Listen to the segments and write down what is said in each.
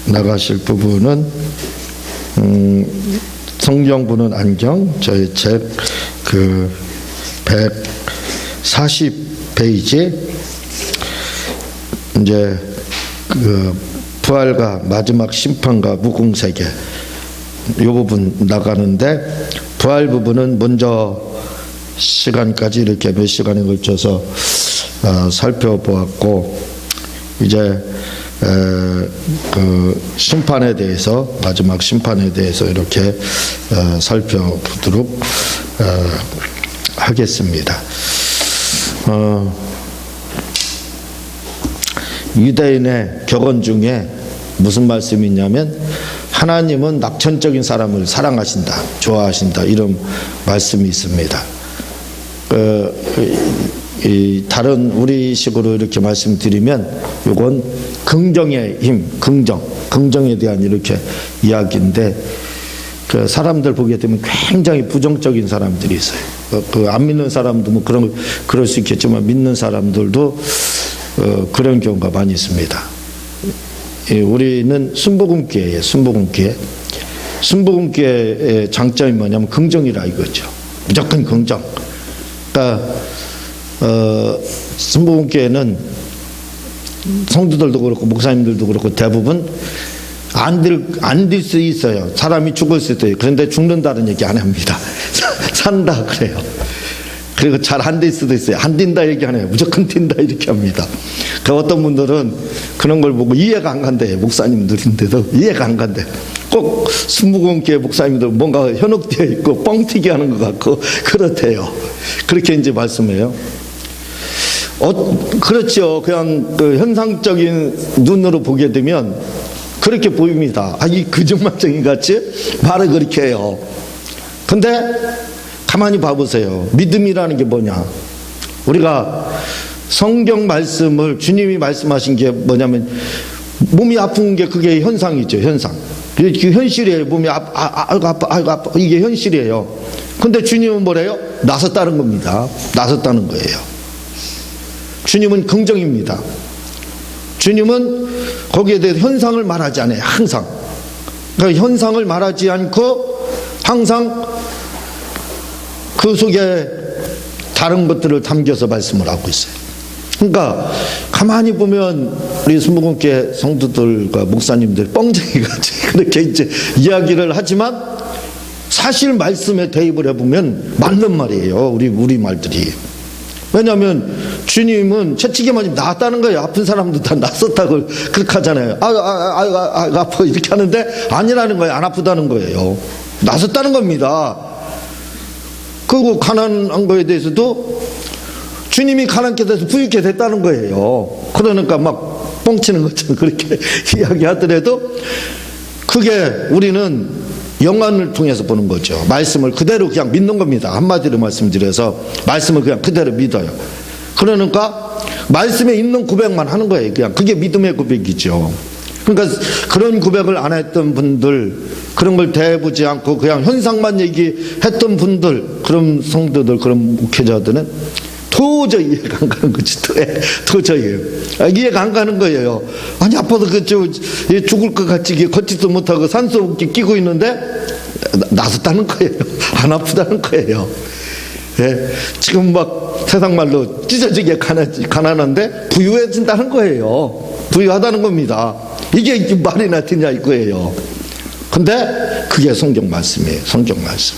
나가실 부분은 성경 보는 안경 저희 책 140페이지 이제 부활과 마지막 심판과 무궁세계 이 부분 나가는데 부활 부분은 먼저 시간까지 이렇게 몇 시간에 걸쳐서 살펴보았고 이제 심판에 대해서 마지막 심판에 대해서 이렇게 살펴보도록 하겠습니다. 유대인의 격언 중에 무슨 말씀이 있냐면 하나님은 낙천적인 사람을 사랑하신다, 좋아하신다 이런 말씀이 있습니다. 다른 우리식으로 이렇게 말씀드리면 이건 긍정의 힘, 긍정에 대한 이렇게 이야기인데 사람들 보게 되면 굉장히 부정적인 사람들이 있어요. 안 믿는 사람도 뭐 그럴 수 있겠지만 믿는 사람들도 그런 경우가 많이 있습니다. 우리는 순복음교회예요. 순복음교회의 장점이 뭐냐면 긍정이라 이거죠. 무조건 긍정. 그러니까 순복음교회는 성도들도 그렇고 목사님들도 그렇고 대부분 안 될 수 있어요. 사람이 죽을 수 있어요. 그런데 죽는다는 얘기 안 합니다. 산다 그래요. 그리고 잘 안 될 수도 있어요. 안 된다 얘기 안 해요. 무조건 된다 이렇게 합니다. 그 어떤 분들은 그런 걸 보고 이해가 안 간대요. 목사님들인데도 이해가 안 간대요. 꼭 순복음교회 목사님들 뭔가 현혹되어 있고 뻥튀기 하는 것 같고 그렇대요. 그렇게 이제 말씀해요. 그렇죠. 그냥 현상적인 눈으로 보게 되면 그렇게 보입니다. 이 거짓말쟁이 같이 말을 그렇게 해요. 근데 가만히 봐보세요. 믿음이라는 게 뭐냐? 우리가 성경 말씀을 주님이 말씀하신 게 뭐냐면 몸이 아픈 게 그게 현상이죠. 현상. 그게 현실이에요. 몸이 아이고 아파 이게 현실이에요. 근데 주님은 뭐래요? 나섰다는 겁니다. 나섰다는 거예요. 주님은 긍정입니다. 주님은 거기에 대해서 현상을 말하지 않아요. 항상. 그러니까 현상을 말하지 않고 항상 그 속에 다른 것들을 담겨서 말씀을 하고 있어요. 그러니까 가만히 보면 우리 순복음교회 성도들과 목사님들 뻥쟁이 같이 그렇게 이제 이야기를 하지만 사실 말씀에 대입을 해보면 맞는 말이에요. 우리 말들이. 왜냐하면 주님은 채찍에 맞으면 나았다는 거예요. 아픈 사람도 다 낫었다고 그렇게 하잖아요. 아파 이렇게 하는데 아니라는 거예요. 안 아프다는 거예요. 낫었다는 겁니다. 그리고 가난한 거에 대해서도 주님이 가난케 돼서 부유케 됐다는 거예요. 그러니까 막 뻥치는 것처럼 그렇게 이야기하더라도 그게 우리는 영안을 통해서 보는 거죠. 말씀을 그대로 그냥 믿는 겁니다. 한마디로 말씀드려서 말씀을 그냥 그대로 믿어요. 그러니까 말씀에 있는 고백만 하는 거예요. 그냥 그게 믿음의 고백이죠. 그러니까 그런 고백을 안 했던 분들, 그런 걸 대해보지 않고 그냥 현상만 얘기했던 분들, 그런 성도들, 그런 목회자들은 도저히 이해가 안 가는 거지. 도저히 이해가 안 가는 거예요. 아니 아파도 죽을 것 같이 걷지도 못하고 산소호흡기 끼고 있는데 나섰다는 거예요. 안 아프다는 거예요. 예, 지금 막 세상 말로 찢어지게 가난한데 부유해진다는 거예요. 부유하다는 겁니다. 이게 말이나 되냐 이거예요. 근데 그게 성경 말씀이에요. 성경 말씀.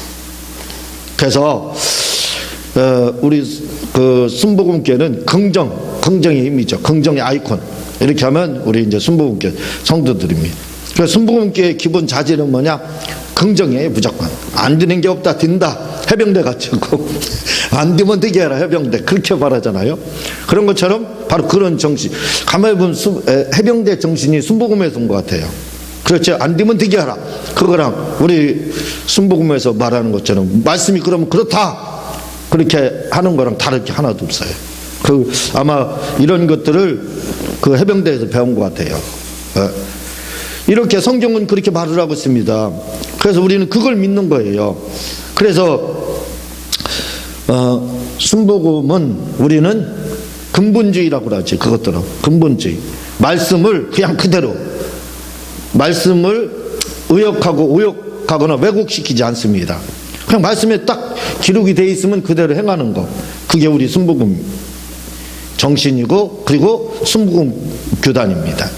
그래서 우리 순복음교회는 긍정의 힘이죠. 긍정의 아이콘. 이렇게 하면 우리 이제 순복음교회 성도들입니다. 그래서 순복음교회의 기본 자질은 뭐냐? 긍정이에요. 무조건. 안 되는 게 없다. 된다. 해병대 같이고 안 되면 되게 해라. 해병대. 그렇게 말하잖아요. 그런 것처럼 바로 그런 정신. 가만히 보면 해병대 정신이 순복음에서 온 것 같아요. 그렇죠. 안 되면 되게 하라. 그거랑 우리 순복음에서 말하는 것처럼 말씀이 그러면 그렇다. 그렇게 하는 거랑 다를 게 하나도 없어요. 아마 이런 것들을 그 해병대에서 배운 것 같아요. 이렇게 성경은 그렇게 말을 하고 있습니다. 그래서 우리는 그걸 믿는 거예요. 그래서 순복음은 우리는 근본주의라고 하지. 그것들은 근본주의. 말씀을 그냥 그대로 말씀을 의역하고 오역하거나 왜곡시키지 않습니다. 그냥 말씀에 딱 기록이 돼 있으면 그대로 행하는 거. 그게 우리 순복음 정신이고 그리고 순복음 교단입니다.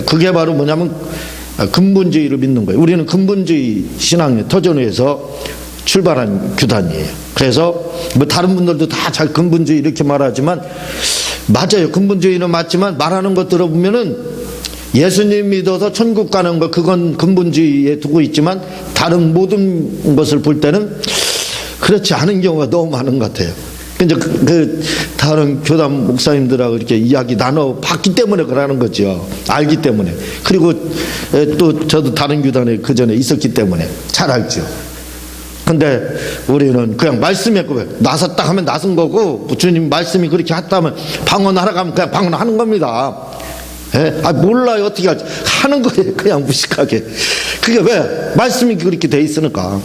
그게 바로 뭐냐면 근본주의를 믿는 거예요. 우리는 근본주의 신앙의 터전에서 출발한 교단이에요. 그래서 뭐 다른 분들도 다 잘 근본주의 이렇게 말하지만 맞아요. 근본주의는 맞지만 말하는 것 들어보면은 예수님 믿어서 천국 가는 거 그건 근본주의에 두고 있지만 다른 모든 것을 볼 때는 그렇지 않은 경우가 너무 많은 것 같아요. 이제 다른 교단 목사님들하고 이렇게 이야기 나눠 봤기 때문에 그러는 거죠. 알기 때문에. 그리고 또 저도 다른 교단에 그 전에 있었기 때문에 잘 알죠. 근데 우리는 그냥 말씀에 나섰다 하면 나선 거고, 주님 말씀이 그렇게 했다면 방언하러 가면 그냥 방언하는 겁니다. 예? 몰라요. 어떻게 할지. 하는 거예요. 그냥 무식하게. 그게 왜? 말씀이 그렇게 돼 있으니까.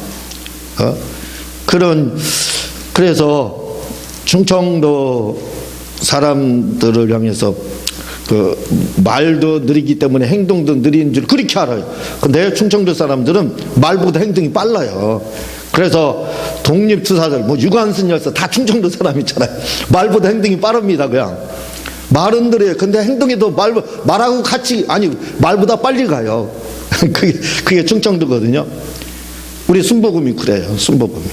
그래서 충청도 사람들을 향해서 그 말도 느리기 때문에 행동도 느린 줄 그렇게 알아요. 근데 충청도 사람들은 말보다 행동이 빨라요. 그래서 독립투사들, 뭐 유관순 열사 다 충청도 사람이잖아요. 말보다 행동이 빠릅니다. 그냥 말은 느려요. 근데 행동에도 말하고 같이, 아니 말보다 빨리 가요. 그게 충청도거든요. 우리 순복음이 그래요. 순복음이.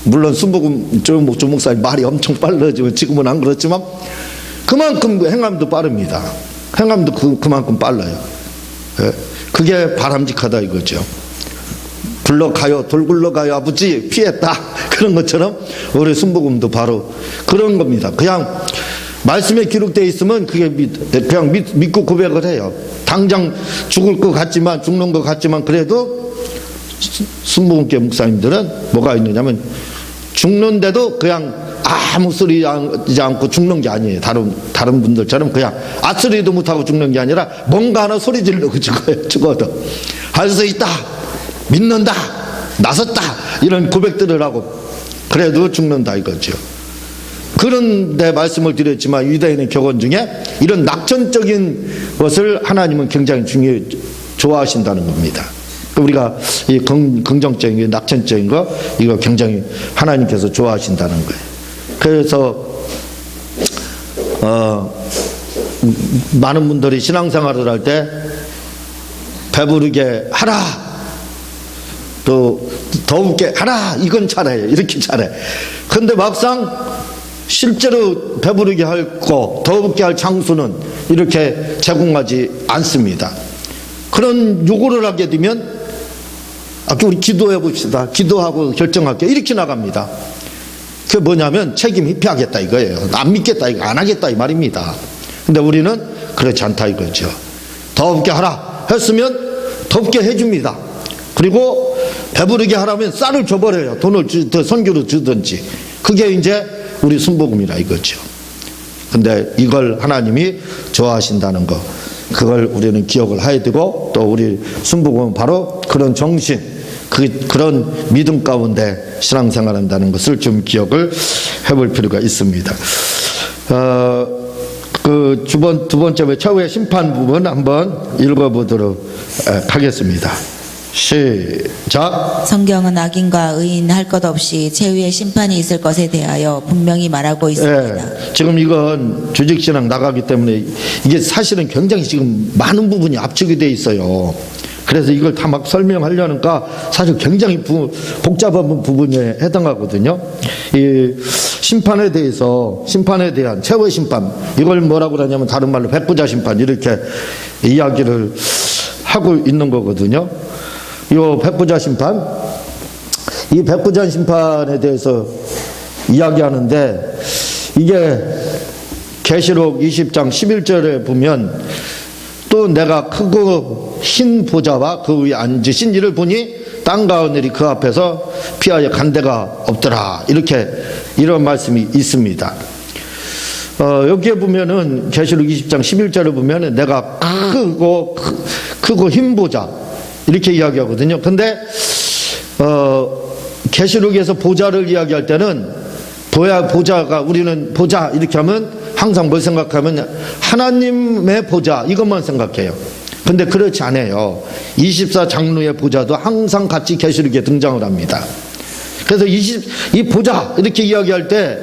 물론 순복음 조 목사님 말이 엄청 빨라지고 지금은 안 그렇지만 그만큼 행함도 빠릅니다. 행함도 그만큼 빨라요. 그게 바람직하다 이거죠. 굴러가요, 돌 굴러가요, 아버지 피했다. 그런 것처럼 우리 순복음도 바로 그런 겁니다. 그냥 말씀에 기록되어 있으면 그게 그냥 믿고 고백을 해요. 당장 죽을 것 같지만, 죽는 것 같지만 그래도 순복음교 목사님들은 뭐가 있느냐면 죽는데도 그냥 아무 소리 하지 않고 죽는 게 아니에요. 다른 분들처럼 그냥 아소리도 못하고 죽는 게 아니라 뭔가 하나 소리 지르고 죽어요. 죽어도 할 수 있다, 믿는다, 나섰다, 이런 고백들을 하고 그래도 죽는다 이거죠. 그런데 말씀을 드렸지만 유대인의 격언 중에 이런 낙천적인 것을 하나님은 굉장히 좋아하신다는 겁니다. 우리가 이 긍정적인 낙천적인 거 이거 굉장히 하나님께서 좋아하신다는 거예요. 그래서 많은 분들이 신앙생활을 할 때 배부르게 하라, 또 더욱게 하라, 이건 잘해요. 이렇게 잘해. 근데 막상 실제로 배부르게 할 거, 더욱게 할 장수는 이렇게 제공하지 않습니다. 그런 요구를 하게 되면 우리 기도해 봅시다. 기도하고 결정할게요. 이렇게 나갑니다. 그게 뭐냐면 책임 회피하겠다 이거예요. 안 믿겠다, 이거 안 하겠다 이 말입니다. 근데 우리는 그렇지 않다 이거죠. 더욱게 하라 했으면 더욱게 해줍니다. 그리고 배부르게 하라면 쌀을 줘버려요. 돈을 더 선교로 주든지. 그게 이제 우리 순복음이라 이거죠. 근데 이걸 하나님이 좋아하신다는 거, 그걸 우리는 기억을 해야 되고, 또 우리 순복음은 바로 그런 정신, 그런 믿음 가운데 신앙생활한다는 것을 좀 기억을 해볼 필요가 있습니다. 그 두 번째 최후의 심판 부분 한번 읽어보도록 하겠습니다. 시작. 성경은 악인과 의인 할 것 없이 최후의 심판이 있을 것에 대하여 분명히 말하고 있습니다. 지금 이건 조직신앙 나가기 때문에 이게 사실은 굉장히 지금 많은 부분이 압축이 돼 있어요. 그래서 이걸 다 막 설명하려니까 사실 굉장히 복잡한 부분에 해당하거든요. 이 심판에 대한 최후의 심판, 이걸 뭐라고 하냐면 다른 말로 백부자 심판, 이렇게 이야기를 하고 있는 거거든요. 이 백부자 심판, 이 백부자 심판에 대해서 이야기하는데, 이게 계시록 20장 11절에 보면 또 내가 크고 흰 보좌와 그 위에 앉으신 이를 보니 땅과 하늘이 그 앞에서 피하여 간 데가 없더라, 이런 말씀이 있습니다. 여기에 보면은 계시록 20장 11절을 보면은 내가 크고 흰 보좌 이렇게 이야기하거든요. 근데 계시록에서 보좌를 이야기할 때는 보좌가, 우리는 보좌 이렇게 하면 항상 뭘 생각하면 하나님의 보좌 이것만 생각해요. 근데 그렇지 않아요. 24장로의 보좌도 항상 같이 계시록에 등장을 합니다. 그래서 이 보좌 이렇게 이야기할 때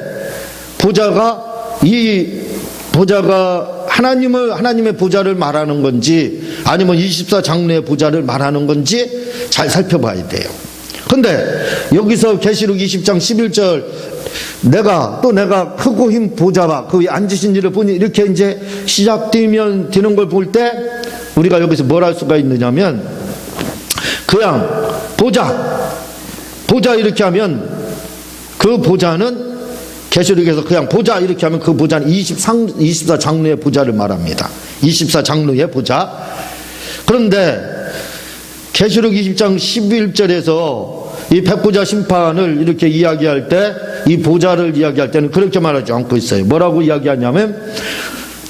보좌가 하나님의 보좌를 말하는 건지 아니면 24장로의 보좌를 말하는 건지 잘 살펴봐야 돼요. 근데 여기서 계시록 20장 11절 내가 크고 흰 보좌와 그 위에 앉으신 이를 보니 이렇게 이제 시작되는 걸 볼 때 우리가 여기서 뭘 할 수가 있느냐면 그냥 보좌 이렇게 하면 그 보좌는 계시록에서 그냥 보좌 이렇게 하면 그 보좌는 24장로의 보좌를 말합니다. 24장로의 보좌. 그런데 계시록 20장 11절에서 이 백보자 심판을 이렇게 이야기할 때 이 보좌를 이야기할 때는 그렇게 말하지 않고 있어요. 뭐라고 이야기하냐면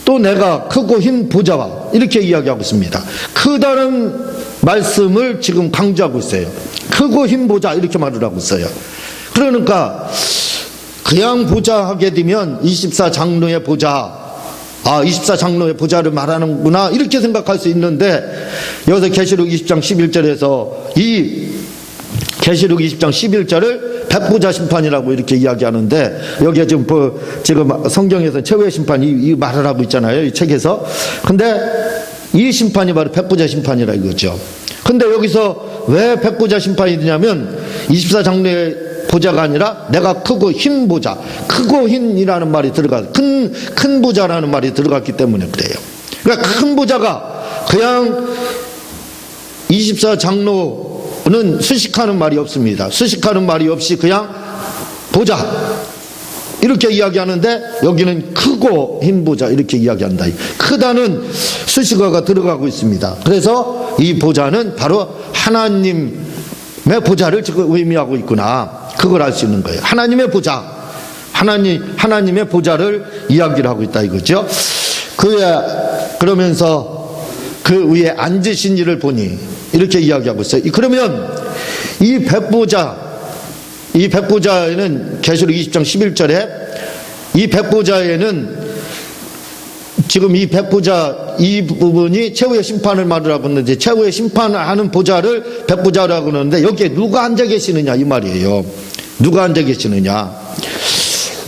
또 내가 크고 흰 보좌와 이렇게 이야기하고 있습니다. 크다는 말씀을 지금 강조하고 있어요. 크고 흰 보좌 이렇게 말을 하고 있어요. 그러니까 그냥 보좌 하게 되면 24장로의 보좌, 24장로의 보좌를 말하는구나 이렇게 생각할 수 있는데 여기서 계시록 20장 11절에서 이 계시록 20장 11절을 백보자 심판이라고 이렇게 이야기하는데 여기에 지금 성경에서 최후의 심판 이 말을 하고 있잖아요. 이 책에서. 근데 이 심판이 바로 백보자 심판이라 이거죠. 근데 여기서 왜 백보자 심판이 되냐면 24장로의 보좌가 아니라 내가 크고 흰 보좌, 크고 흰이라는 말이 큰 보좌라는 말이 들어갔기 때문에 그래요. 그러니까 큰 보좌가 그냥 24장로는 수식하는 말이 없습니다. 수식하는 말이 없이 그냥 보좌 이렇게 이야기하는데 여기는 크고 흰 보좌 이렇게 이야기한다. 크다는 수식어가 들어가고 있습니다. 그래서 이 보좌는 바로 하나님의 보좌를 지금 의미하고 있구나. 그걸 알 수 있는 거예요. 하나님의 보좌, 하나님의 보좌를 이야기를 하고 있다 이거죠. 그러면서 그 위에 앉으신 이를 보니 이렇게 이야기하고 있어요. 그러면 이 백보자에는 계시록 20장 11절에 이 백보자에는 지금 이 백보자 이 부분이 최후의 심판을 말하고 있는데 최후의 심판하는 보좌를 백보자라고 하는데 여기에 누가 앉아 계시느냐 이 말이에요. 누가 앉아 계시느냐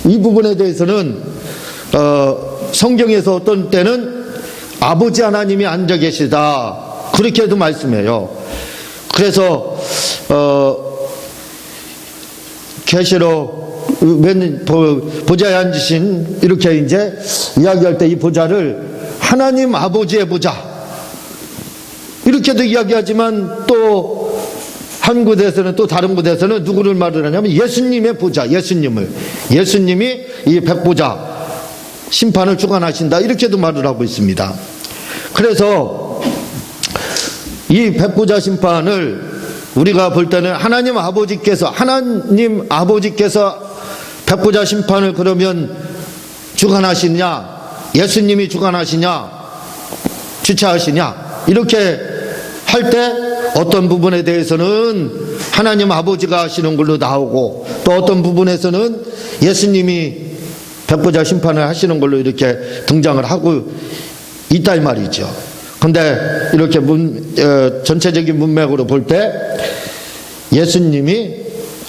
이 부분에 대해서는 성경에서 어떤 때는 아버지 하나님이 앉아 계시다 그렇게도 말씀해요. 그래서 계시록 보좌에 앉으신 이렇게 이제 이야기할 때 이 보좌를 하나님 아버지의 보좌 이렇게도 이야기하지만 또 한 곳에서는 또 다른 곳에서는 누구를 말을 하냐면 예수님의 보좌, 예수님이 이 백보좌 심판을 주관하신다 이렇게도 말을 하고 있습니다. 그래서 이 백보자 심판을 우리가 볼 때는 하나님 아버지께서 백보자 심판을 그러면 주관하시냐 예수님이 주관하시냐 주최하시냐 이렇게 할 때 어떤 부분에 대해서는 하나님 아버지가 하시는 걸로 나오고 또 어떤 부분에서는 예수님이 백보자 심판을 하시는 걸로 이렇게 등장을 하고 있다 이 말이죠. 근데 이렇게 전체적인 문맥으로 볼 때 예수님이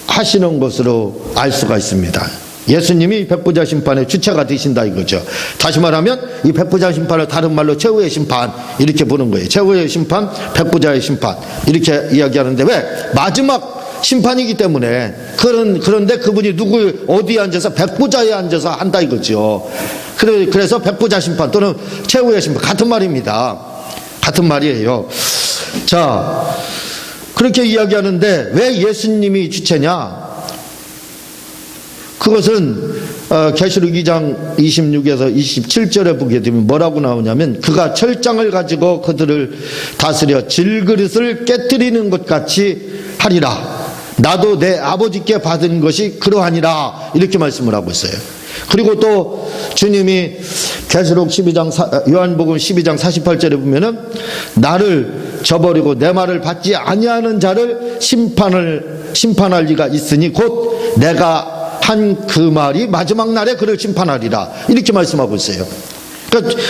하시는 것으로 알 수가 있습니다. 예수님이 백보자 심판의 주체가 되신다 이거죠. 다시 말하면 이 백보자 심판을 다른 말로 최후의 심판 이렇게 보는 거예요. 최후의 심판, 백보자의 심판 이렇게 이야기하는데 왜? 마지막 심판이기 때문에 그런데 그분이 어디에 앉아서 백보자에 앉아서 한다 이거죠. 그래서 백보자 심판 또는 최후의 심판 같은 말입니다. 같은 말이에요. 자, 그렇게 이야기하는데 왜 예수님이 주체냐? 그것은 계시록 2장 26에서 27절에 보게 되면 뭐라고 나오냐면 그가 철장을 가지고 그들을 다스려 질그릇을 깨뜨리는 것 같이 하리라. 나도 내 아버지께 받은 것이 그러하니라. 이렇게 말씀을 하고 있어요. 그리고 또 주님이 계시록 12장 요한복음 12장 48절에 보면은 나를 저버리고 내 말을 받지 아니하는 자를 심판할 리가 있으니 곧 내가 한 그 말이 마지막 날에 그를 심판하리라 이렇게 말씀하고 있어요. 그러니까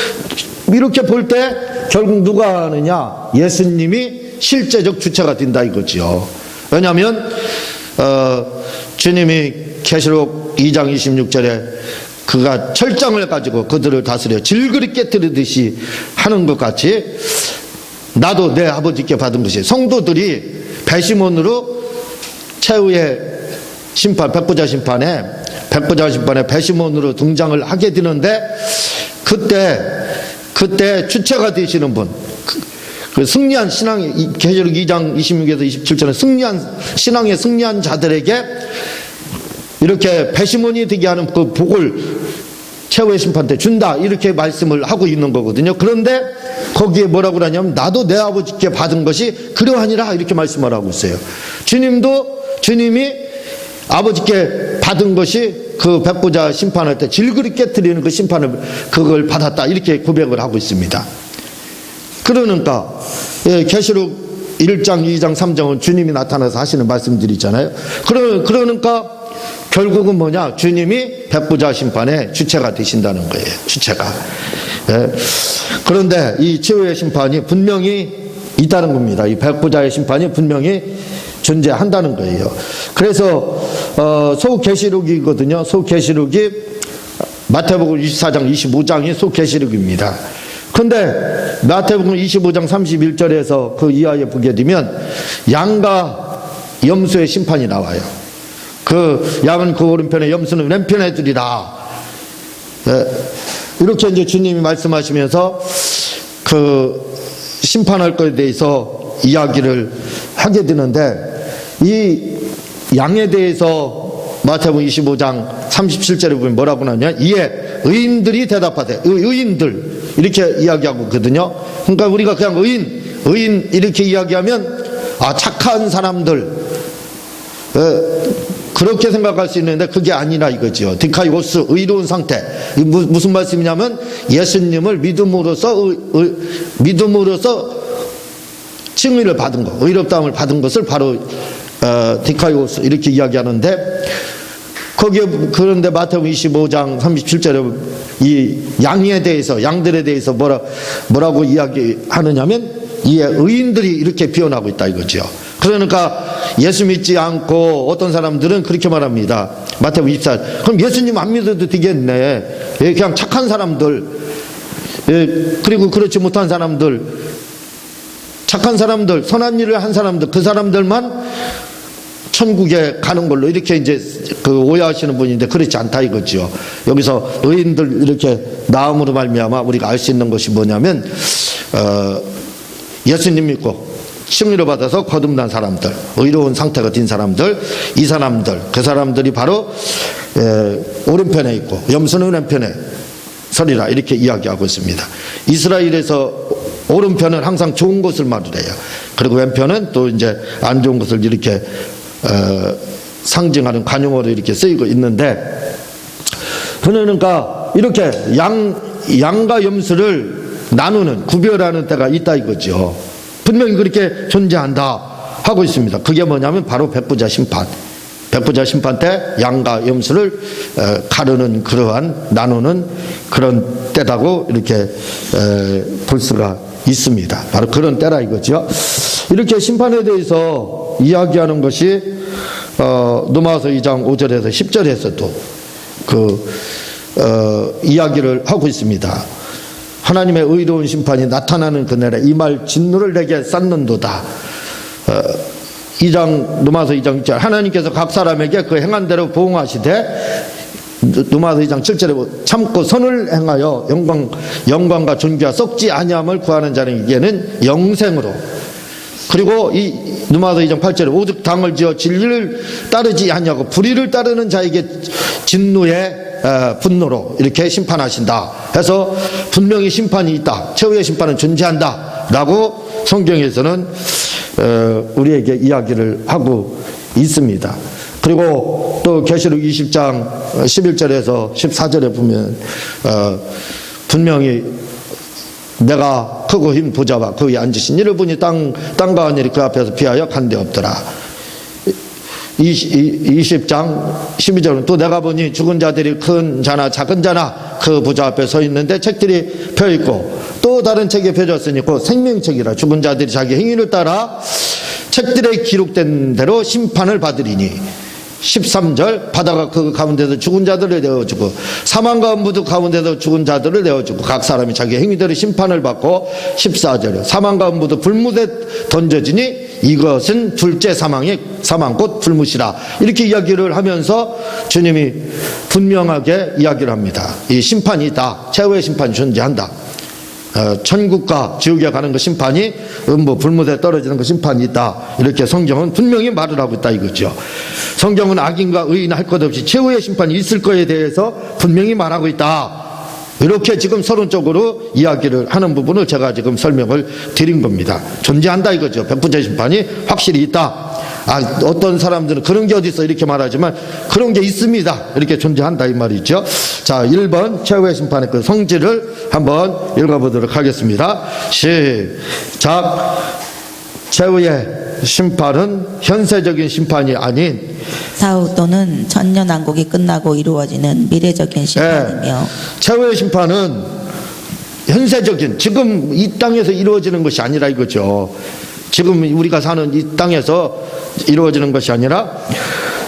이렇게 볼 때 결국 누가 하느냐? 예수님이 실제적 주체가 된다 이거지요. 왜냐하면 주님이 계시록 2장 26절에 그가 철장을 가지고 그들을 다스려 질그릇 깨뜨리듯이 하는 것 같이 나도 내 아버지께 받은 것이 성도들이 배심원으로 최후의 심판, 백부자 심판에 배심원으로 등장을 하게 되는데 그때 주체가 되시는 분, 그 승리한 신앙의 계시록 2장 26에서 27절에 신앙의 승리한 자들에게 이렇게 배심원이 되게 하는 그 복을 최후의 심판 때 준다 이렇게 말씀을 하고 있는 거거든요. 그런데 거기에 뭐라고 그러냐면 나도 내 아버지께 받은 것이 그러하니라 이렇게 말씀을 하고 있어요. 주님이 아버지께 받은 것이 그 백부자 심판할 때 질그릇 깨뜨리는 그 심판을 그걸 받았다 이렇게 고백을 하고 있습니다. 그러니까 계시록 1장 2장 3장은 주님이 나타나서 하시는 말씀들이잖아요. 그러니까 결국은 뭐냐? 주님이 백부자 심판의 주체가 되신다는 거예요. 주체가. 그런데 이 최후의 심판이 분명히 있다는 겁니다. 이 백부자의 심판이 분명히 존재한다는 거예요. 그래서 소계시록이거든요. 소계시록이 마태복음 24장 25장이 소계시록입니다. 근데 마태복음 25장 31절에서 그 이하에 보게 되면 양과 염소의 심판이 나와요. 그 양은 그 오른편에 염소는 왼편에 두리라. 이렇게 이제 주님이 말씀하시면서 그 심판할 것에 대해서 이야기를 하게 되는데 이 양에 대해서 마태복음 25장 37절에 보면 뭐라고 나오냐? 이에 의인들이 대답하되 의인들 이렇게 이야기하고 있거든요. 그러니까 우리가 그냥 의인 이렇게 이야기하면 착한 사람들 그렇게 생각할 수 있는데 그게 아니라 이거죠. 디카이오스 의로운 상태. 무슨 말씀이냐면 예수님을 믿음으로써 칭의를 받은 것, 의롭다함을 받은 것을 바로 디카이오스 이렇게 이야기하는데 거기에 그런데 마태복음 25장 37절에 이 양들에 대해서 뭐라고 이야기하느냐면 이에 의인들이 이렇게 표현하고 있다 이거죠. 그러니까 예수 믿지 않고 어떤 사람들은 그렇게 말합니다. 마태복음 24절. 그럼 예수님 안 믿어도 되겠네. 그냥 착한 사람들, 그리고 그렇지 못한 사람들, 착한 사람들, 선한 일을 한 사람들, 그 사람들만 천국에 가는 걸로 이렇게 이제 그 오해하시는 분인데 그렇지 않다 이거죠. 여기서 의인들 이렇게 나음으로 말미암아 우리가 알 수 있는 것이 뭐냐면 예수님 믿고 칭의를 받아서 거듭난 사람들, 의로운 상태가 된 사람들, 이 사람들, 그 사람들이 바로 오른편에 있고 염소는 왼편에 서리라 이렇게 이야기하고 있습니다. 이스라엘에서 오른편은 항상 좋은 것을 말해요. 그리고 왼편은 또 이제 안 좋은 것을 이렇게 상징하는 관용어로 이렇게 쓰이고 있는데, 그러니까 이렇게 양과 염소를 나누는 구별하는 때가 있다 이거죠. 분명히 그렇게 존재한다 하고 있습니다. 그게 뭐냐면 바로 백부자 심판 때 양과 염소를 가르는 그러한 나누는 그런 때라고 이렇게 볼 수가 있습니다. 바로 그런 때라 이거죠. 이렇게 심판에 대해서 이야기하는 것이 로마서 2장 5절에서 10절에서도 이야기를 하고 있습니다. 하나님의 의로운 심판이 나타나는 그날에 이 말 진노를 내게 쌓는도다. 로마서 2장 6절 하나님께서 각 사람에게 그 행한 대로 보응하시되, 로마서 2장 7절에 참고 선을 행하여 영광과 존귀와 썩지 아니함을 구하는 자에게는 영생으로, 그리고 이 로마서 2장 8절에 오직 당을 지어 진리를 따르지 아니하고 불의를 따르는 자에게 진노의 분노로 이렇게 심판하신다 해서 분명히 심판이 있다, 최후의 심판은 존재한다 라고 성경에서는 우리에게 이야기를 하고 있습니다. 그리고 또 계시록 20장 11절에서 14절에 보면 분명히 내가 크고 힘 보좌와 그 위에 앉으신 이를 보니 땅과 하늘이 그 앞에서 피하여 간데 없더라. 20장 12절은 또 내가 보니 죽은 자들이 큰 자나 작은 자나 그 부자 앞에 서 있는데 책들이 펴 있고 또 다른 책에 펴졌으니 곧 생명책이라 죽은 자들이 자기 행위를 따라 책들에 기록된 대로 심판을 받으리니 13절 바다가 그 가운데서 죽은 자들을 내어주고 사망과 무드 가운데서 죽은 자들을 내어주고 각 사람이 자기 행위대로 심판을 받고 14절 사망과 무드 불못에 던져지니 이것은 둘째 사망의 사망 곧 불못이라 이렇게 이야기를 하면서 주님이 분명하게 이야기를 합니다. 이 심판이 있다. 최후의 심판이 존재한다. 천국과 지옥에 가는 그 심판이 불못에 떨어지는 그 심판이 있다. 이렇게 성경은 분명히 말을 하고 있다 이거죠. 성경은 악인과 의인 할 것 없이 최후의 심판이 있을 거에 대해서 분명히 말하고 있다. 이렇게 지금 서론적으로 이야기를 하는 부분을 제가 지금 설명을 드린 겁니다. 존재한다 이거죠. 백부제 심판이 확실히 있다. 어떤 사람들은 그런 게 어디 있어 이렇게 말하지만 그런 게 있습니다. 이렇게 존재한다 이 말이죠. 자, 1번 최후의 심판의 그 성질을 한번 읽어보도록 하겠습니다. 시작. 최후의 심판은 현세적인 심판이 아닌 사후 또는 천년왕국이 끝나고 이루어지는 미래적인 심판이며 최후의 심판은 현세적인 지금 이 땅에서 이루어지는 것이 아니라 이거죠. 지금 우리가 사는 이 땅에서 이루어지는 것이 아니라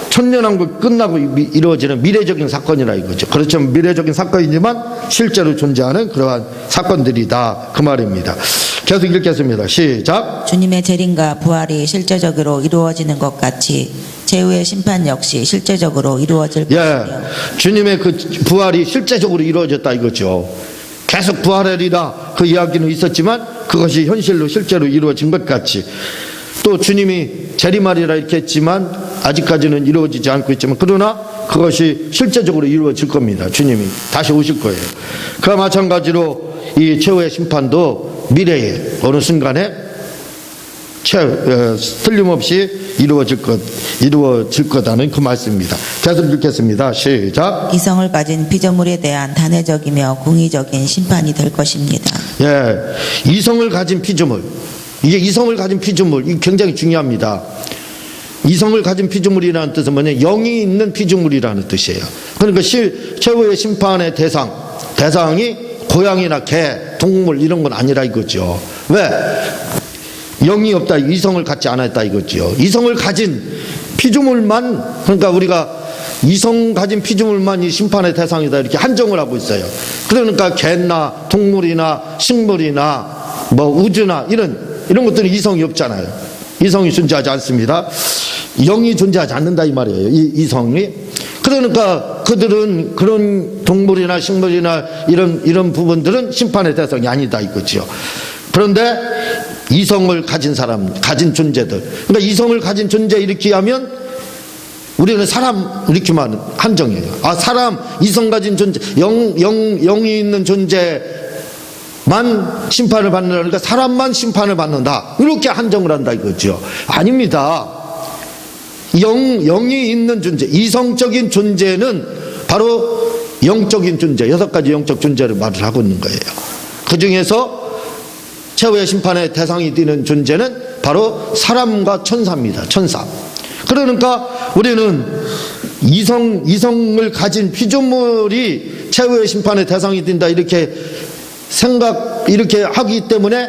천년왕국 끝나고 이루어지는 미래적인 사건이라 이거죠. 그렇죠. 미래적인 사건이지만 실제로 존재하는 그러한 사건들이다 그 말입니다. 계속 읽겠습니다. 시작. 주님의 재림과 부활이 실제적으로 이루어지는 것 같이 최후의 심판 역시 실제적으로 이루어질 것이며 주님의 그 부활이 실제적으로 이루어졌다 이거죠. 계속 부활하리라 그 이야기는 있었지만 그것이 현실로 실제로 이루어진 것 같이 또 주님이 재림하리라 이렇게 했지만 아직까지는 이루어지지 않고 있지만 그러나 그것이 실제적으로 이루어질 겁니다. 주님이 다시 오실 거예요. 그와 마찬가지로 이 최후의 심판도 미래에 어느 순간에 틀림없이 이루어질 거다는 그 말씀입니다. 계속 읽겠습니다. 시작. 이성을 가진 피조물에 대한 단회적이며 공의적인 심판이 될 것입니다. 이성을 가진 피조물. 이게 이성을 가진 피조물, 이게 굉장히 중요합니다. 이성을 가진 피조물이라는 뜻은 뭐냐? 영이 있는 피조물이라는 뜻이에요. 그러니까 최후의 심판의 대상이 고양이나 개, 동물 이런 건 아니라 이거죠. 왜? 영이 없다, 이성을 갖지 않았다 이거죠. 이성을 가진 피조물만, 그러니까 우리가 이성 가진 피조물만 이 심판의 대상이다 이렇게 한정을 하고 있어요. 그러니까 개나 동물이나 식물이나 우주나 이런 것들은 이성이 없잖아요. 이성이 존재하지 않습니다. 영이 존재하지 않는다 이 말이에요. 이성이. 그러니까 그들은 그런 동물이나 식물이나 이런 부분들은 심판의 대상이 아니다 이거죠. 그런데 이성을 가진 사람, 가진 존재들. 그러니까 이성을 가진 존재 이렇게 하면 우리는 사람 이렇게만 한정해요. 사람, 이성 가진 존재, 영이 있는 존재만 심판을 받는다. 그러니까 사람만 심판을 받는다. 이렇게 한정을 한다 이거죠. 아닙니다. 영이 있는 존재, 이성적인 존재는 바로 영적인 존재, 6가지 영적 존재를 말을 하고 있는 거예요. 그 중에서 최후의 심판의 대상이 되는 존재는 바로 사람과 천사입니다. 천사. 그러니까 우리는 이성을 가진 피조물이 최후의 심판의 대상이 된다 이렇게 하기 때문에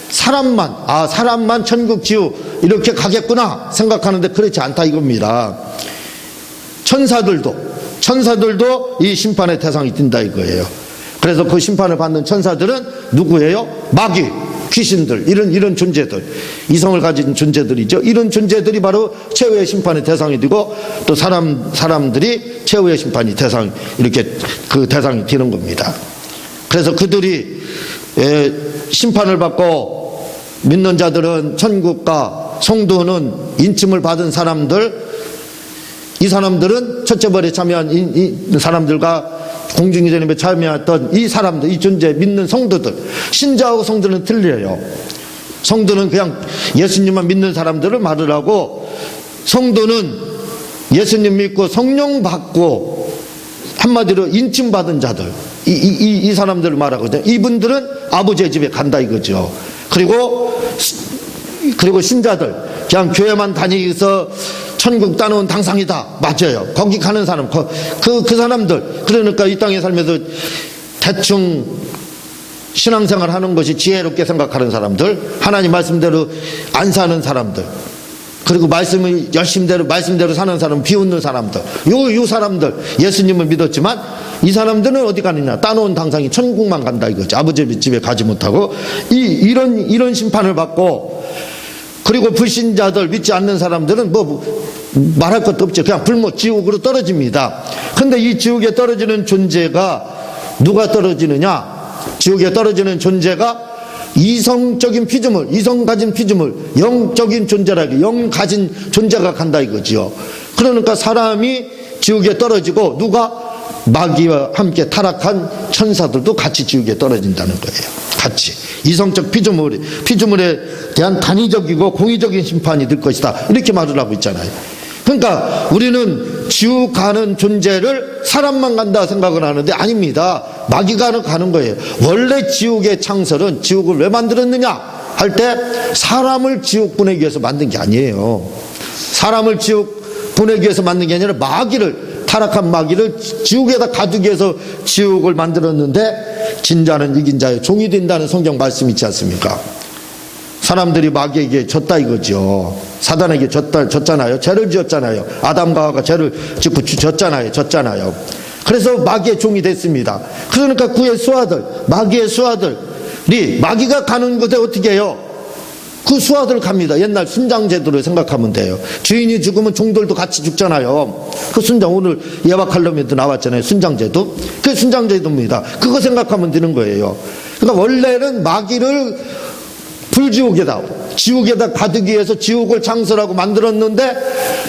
사람만 천국 지옥 이렇게 가겠구나 생각하는데 그렇지 않다 이겁니다. 천사들도 이 심판의 대상이 된다 이거예요. 그래서 그 심판을 받는 천사들은 누구예요? 마귀, 귀신들, 이런 존재들, 이성을 가진 존재들이죠. 이런 존재들이 바로 최후의 심판의 대상이 되고 또 사람들이 최후의 심판이 이렇게 그 대상이 되는 겁니다. 그래서 그들이 심판을 받고 믿는 자들은 천국과 성도는 인침을 받은 사람들, 이 사람들은 첫째 벌에 참여한 이 사람들과 공중기전임에 참여했던 이 사람들, 이 존재 믿는 성도들, 신자하고 성도는 틀려요. 성도는 그냥 예수님만 믿는 사람들을 말을 하고, 성도는 예수님 믿고 성령 받고 한마디로 인침 받은 자들, 이 사람들을 말하거든요. 이분들은 아버지의 집에 간다 이거죠. 그리고 신자들, 그냥 교회만 다니면서 천국 따놓은 당상이다. 맞아요. 거기 가는 사람, 그 사람들, 그러니까 이 땅에 살면서 대충 신앙생활 하는 것이 지혜롭게 생각하는 사람들, 하나님 말씀대로 안 사는 사람들, 그리고 말씀을 말씀대로 사는 사람, 비웃는 사람들, 요 사람들, 예수님을 믿었지만 이 사람들은 어디 가느냐? 따놓은 당상이 천국만 간다 이거지. 아버지 집에 가지 못하고 이런 심판을 받고, 그리고 불신자들, 믿지 않는 사람들은 말할 것도 없죠. 그냥 지옥으로 떨어집니다. 근데 이 지옥에 떨어지는 존재가 누가 떨어지느냐? 지옥에 떨어지는 존재가 이성 가진 피조물, 영적인 존재라기, 영 가진 존재가 간다 이거지요. 그러니까 사람이 지옥에 떨어지고 누가 마귀와 함께 타락한 천사들도 같이 지옥에 떨어진다는 거예요. 같이 이성적 피조물에 대한 단위적이고 공의적인 심판이 될 것이다, 이렇게 말을 하고 있잖아요. 그러니까 우리는 지옥 가는 존재를 사람만 간다 생각을 하는데 아닙니다. 마귀가 가는 거예요. 원래 지옥의 창설은, 지옥을 왜 만들었느냐 할 때 사람을 지옥 보내기 위해서 만든 게 아니에요. 사람을 지옥 보내기 위해서 만든 게 아니라 타락한 마귀를 지옥에다 가두기 위해서 지옥을 만들었는데, 진자는 이긴 자의 종이 된다는 성경 말씀 있지 않습니까? 사람들이 마귀에게 졌다 이거죠. 사단에게 졌잖아요. 죄를 지었잖아요. 아담과 하와가 죄를 짓고 졌잖아요. 그래서 마귀의 종이 됐습니다. 그러니까 마귀의 수하들이 마귀가 가는 곳에 어떻게 해요? 그 수하들 갑니다. 옛날 순장제도를 생각하면 돼요. 주인이 죽으면 종들도 같이 죽잖아요. 그 순장, 오늘 예화 칼럼에도 나왔잖아요. 순장제도. 그 순장제도입니다. 그거 생각하면 되는 거예요. 그러니까 원래는 마귀를 지옥에다 가두기 위해서 지옥을 창설하고 만들었는데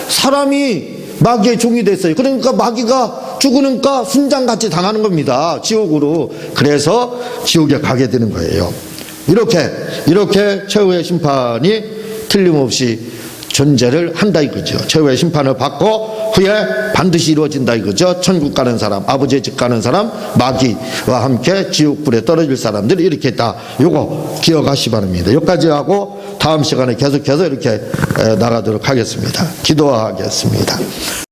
사람이 마귀의 종이 됐어요. 그러니까 마귀가 죽으니까 순장같이 당하는 겁니다. 지옥으로. 그래서 지옥에 가게 되는 거예요. 이렇게 최후의 심판이 틀림없이 존재를 한다 이거죠. 최후의 심판을 받고 후에 반드시 이루어진다 이거죠. 천국 가는 사람, 아버지의 집 가는 사람, 마귀와 함께 지옥불에 떨어질 사람들이 이렇게 있다. 요거 기억하시 바랍니다. 여기까지 하고 다음 시간에 계속해서 이렇게 나가도록 하겠습니다. 기도하겠습니다.